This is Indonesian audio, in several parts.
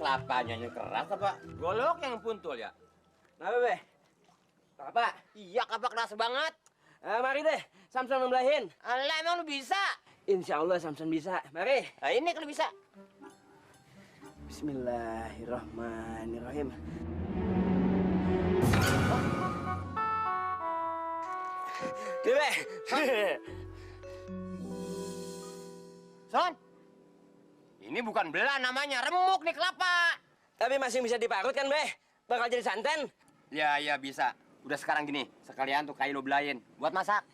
kelapanya yang keras apa golok yang puntul ya? Kenapa, Be? Apa? Iya, kapak keras banget. Mari deh, Samson membelahin. Alah, emang lu bisa? Insya Allah Samson bisa. Mari. Nah, ini kalau bisa. Bismillahirrahmanirrahim. Be. Son, ini bukan belah namanya, remuk nih kelapa. Tapi masih bisa diparut kan, Be? Bakal jadi santan. Ya, bisa. Udah sekarang gini, sekalian tuh kayu lo belahin buat masak.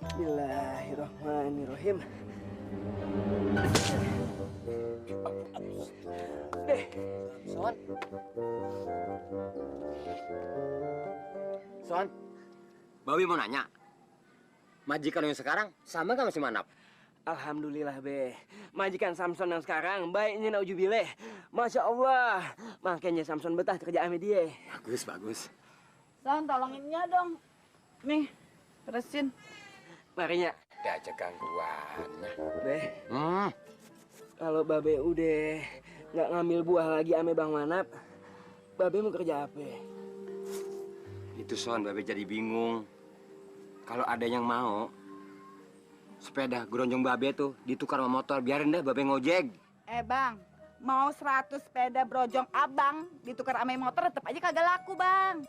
Bismillahirrahmanirrahim. Son. Son. Bawi mau nanya. Majikan yang sekarang sama gak masih manap? Alhamdulillah, Be. Majikan Samson yang sekarang baiknya naujubileh. Masya Allah. Makanya Samson betah kerja sama dia. Bagus. Son, tolonginnya dong. Nih, beresin. Marinya. Diajak gangguannya. Be. Kalau Babe udah nggak ngambil buah lagi ame Bang Manap, Babe mau kerja apa? Itu Son, Babe jadi bingung. Kalau ada yang mau, sepeda geronjong Babe tuh ditukar sama motor, biarin dah Babe ngojek. Bang, mau 100 sepeda brojong abang ditukar sama motor tetep aja kagak laku, Bang.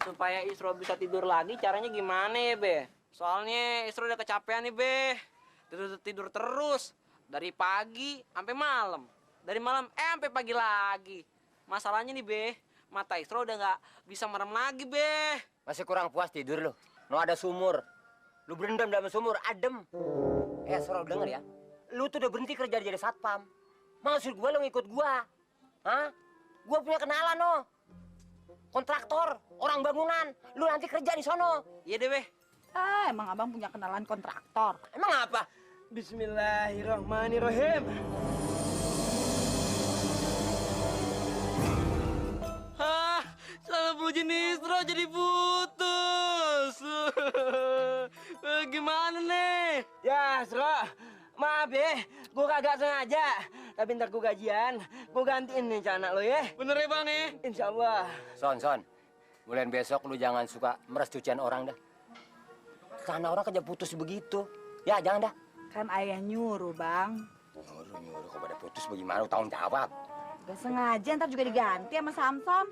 Supaya Isro bisa tidur lagi caranya gimana ya, Be? Soalnya Isro udah kecapean nih, Be. Tidur terus dari pagi sampai malam. Dari malam sampai pagi lagi. Masalahnya nih, Be, mata Isro udah nggak bisa merem lagi, Be. Masih kurang puas tidur lo. Lo ada sumur. Lu berendam dalam sumur, adem. Soro denger ya. Lu tuh udah berhenti kerja jadi satpam. Maksud gua lu ngikut gua. Hah? Gua punya kenalan no. Kontraktor, orang bangunan. Lu nanti kerja di sono. Iya deh, Be. Emang abang punya kenalan kontraktor. Emang apa? Bismillahirrahmanirrahim. Salah puji Isro jadi putus. Gimana nih? Ya, Isro. Maaf ya, gue kagak sengaja. Tapi ntar gue gajian, gue gantiin nih celana lo ya. Bener ya, Bang ya? Insya Allah. Son. Mulai besok lu jangan suka meres cucian orang dah. Karena orang kerja putus begitu. Ya, jangan dah. Kan ayah nyuruh, Bang. Nyuruh kok pada putus bagaimana? Lu tanggung jawab. Gak sengaja, ntar juga diganti sama Samson.